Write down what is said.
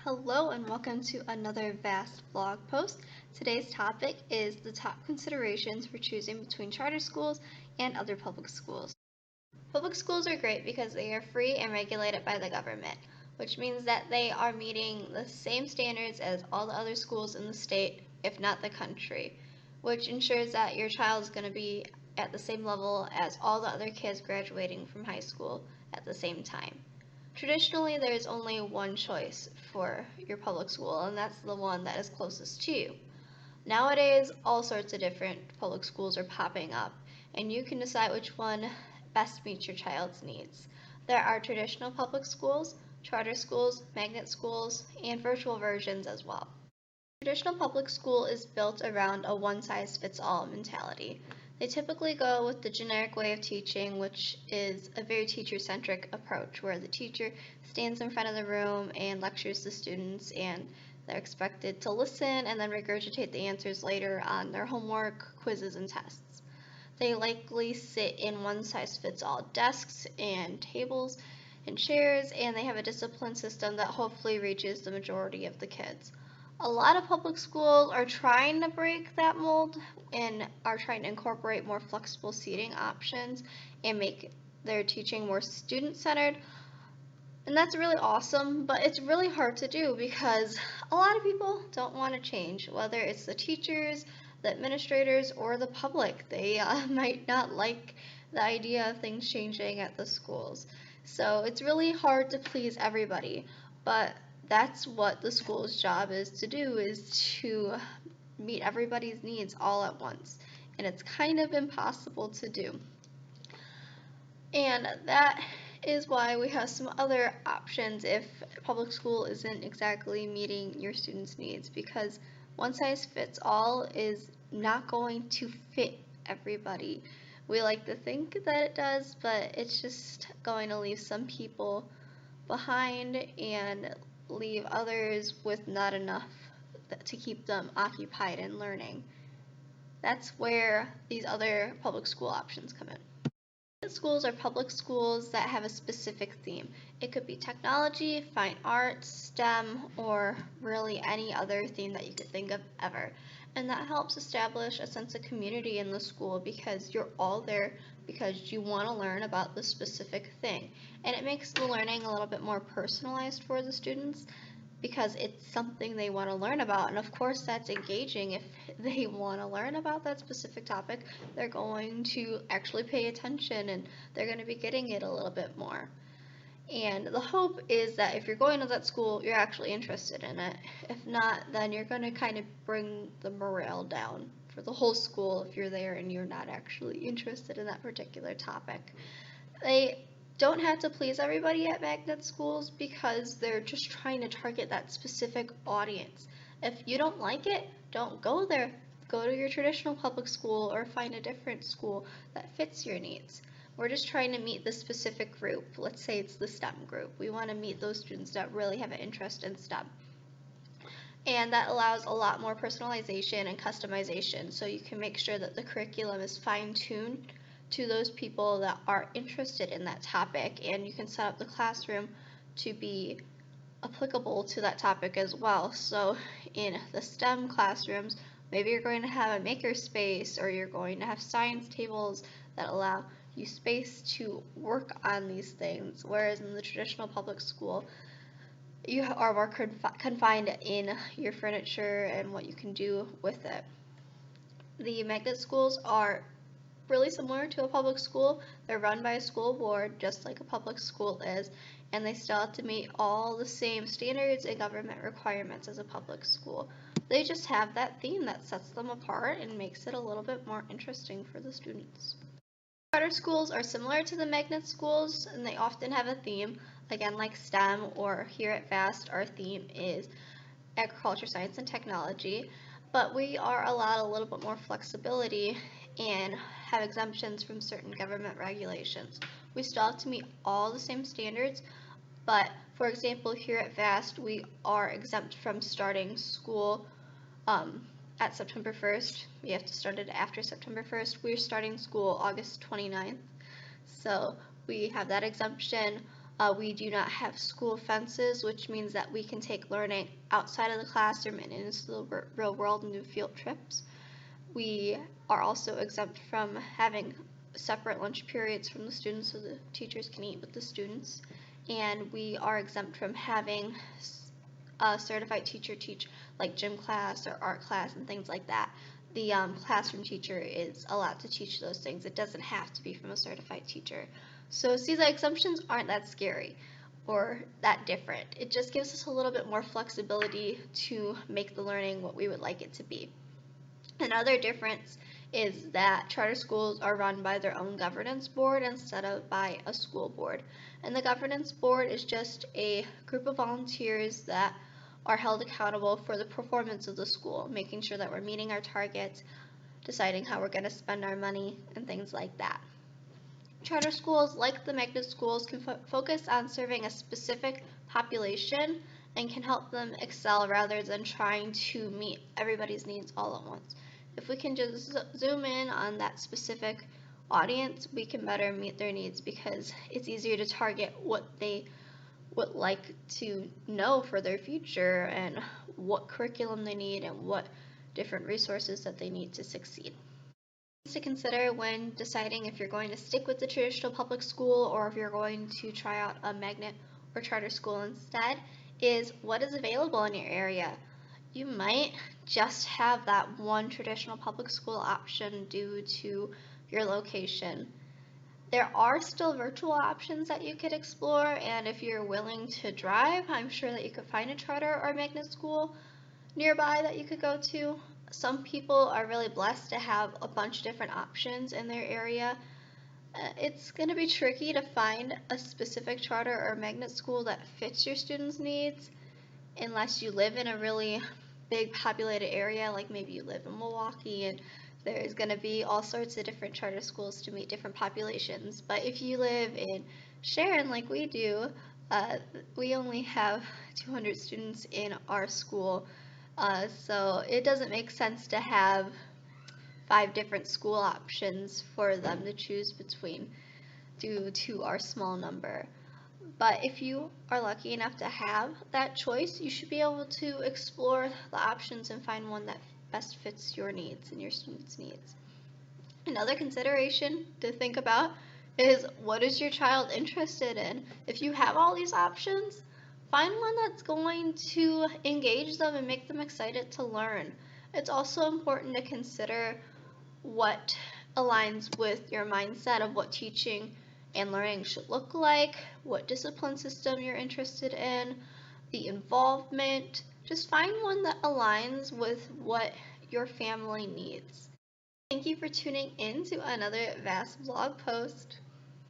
Hello and welcome to another VAST blog post. Today's topic is the top considerations for choosing between charter schools and other public schools. Public schools are great because they are free and regulated by the government, which means that they are meeting the same standards as all the other schools in the state, if not the country, which ensures that your child is going to be at the same level as all the other kids graduating from high school at the same time. Traditionally, there is only one choice for your public school, and that's the one that is closest to you. Nowadays, all sorts of different public schools are popping up, and you can decide which one best meets your child's needs. There are traditional public schools, charter schools, magnet schools, and virtual versions as well. Traditional public school is built around a one-size-fits-all mentality. They typically go with the generic way of teaching, which is a very teacher-centric approach, where the teacher stands in front of the room and lectures the students, and they're expected to listen and then regurgitate the answers later on their homework, quizzes, and tests. They likely sit in one-size-fits-all desks and tables and chairs, and they have a discipline system that hopefully reaches the majority of the kids. A lot of public schools are trying to break that mold and are trying to incorporate more flexible seating options and make their teaching more student-centered. And that's really awesome, but it's really hard to do because a lot of people don't want to change, whether it's the teachers, the administrators, or the public. They might not like the idea of things changing at the schools. So it's really hard to please everybody, but that's what the school's job is to do, is to meet everybody's needs all at once. And it's kind of impossible to do. And that is why we have some other options if public school isn't exactly meeting your students' needs, because one size fits all is not going to fit everybody. We like to think that it does, but it's just going to leave some people behind and leave others with not enough to keep them occupied and learning. That's where these other public school options come in. Schools are public schools that have a specific theme. It could be technology, fine arts, STEM, or really any other theme that you could think of ever. And that helps establish a sense of community in the school because you're all there because you want to learn about the specific thing. And it makes the learning a little bit more personalized for the students because it's something they want to learn about. And of course, that's engaging. If they want to learn about that specific topic, they're going to actually pay attention and they're going to be getting it a little bit more. And the hope is that if you're going to that school, you're actually interested in it. If not, then you're going to kind of bring the morale down for the whole school if you're there and you're not actually interested in that particular topic. They don't have to please everybody at magnet schools because they're just trying to target that specific audience. If you don't like it, don't go there. Go to your traditional public school or find a different school that fits your needs. We're just trying to meet the specific group. Let's say it's the STEM group. We want to meet those students that really have an interest in STEM. And that allows a lot more personalization and customization, so you can make sure that the curriculum is fine-tuned to those people that are interested in that topic, and you can set up the classroom to be applicable to that topic as well. So in the STEM classrooms, maybe you're going to have a maker space, or you're going to have science tables that allow you space to work on these things, whereas in the traditional public school, you are more confined in your furniture and what you can do with it. The magnet schools are really similar to a public school. They're run by a school board, just like a public school is, and they still have to meet all the same standards and government requirements as a public school. They just have that theme that sets them apart and makes it a little bit more interesting for the students. Charter schools are similar to the magnet schools, and they often have a theme, again like STEM, or here at VAST our theme is agriculture, science, and technology, but we are allowed a little bit more flexibility and have exemptions from certain government regulations. We still have to meet all the same standards, but for example, here at VAST, we are exempt from starting school at September 1st. We have to start it after September 1st. We're starting school August 29th, so we have that exemption. We do not have school fences, which means that we can take learning outside of the classroom and into the real world and do field trips. We are also exempt from having separate lunch periods from the students so the teachers can eat with the students. And we are exempt from having a certified teacher teach like gym class or art class and things like that. The classroom teacher is allowed to teach those things. It doesn't have to be from a certified teacher. So CESA exemptions aren't that scary or that different. It just gives us a little bit more flexibility to make the learning what we would like it to be. Another difference is that charter schools are run by their own governance board instead of by a school board. And the governance board is just a group of volunteers that are held accountable for the performance of the school, making sure that we're meeting our targets, deciding how we're going to spend our money, and things like that. Charter schools, like the magnet schools, can focus on serving a specific population and can help them excel rather than trying to meet everybody's needs all at once. If we can just zoom in on that specific audience, we can better meet their needs because it's easier to target what they would like to know for their future and what curriculum they need and what different resources that they need to succeed. To consider when deciding if you're going to stick with the traditional public school or if you're going to try out a magnet or charter school instead is what is available in your area. You might just have that one traditional public school option due to your location. There are still virtual options that you could explore, and if you're willing to drive, I'm sure that you could find a charter or magnet school nearby that you could go to. Some people are really blessed to have a bunch of different options in their area. It's going to be tricky to find a specific charter or magnet school that fits your students' needs unless you live in a really big populated area, like maybe you live in Milwaukee and there's going to be all sorts of different charter schools to meet different populations. But if you live in Sharon like we do, we only have 200 students in our school. So it doesn't make sense to have 5 different school options for them to choose between due to our small number. But if you are lucky enough to have that choice, you should be able to explore the options and find one that best fits your needs and your students' needs. Another consideration to think about is what is your child interested in? If you have all these options, find one that's going to engage them and make them excited to learn. It's also important to consider what aligns with your mindset of what teaching and learning should look like, what discipline system you're interested in, the involvement. Just find one that aligns with what your family needs. Thank you for tuning in to another VAST blog post.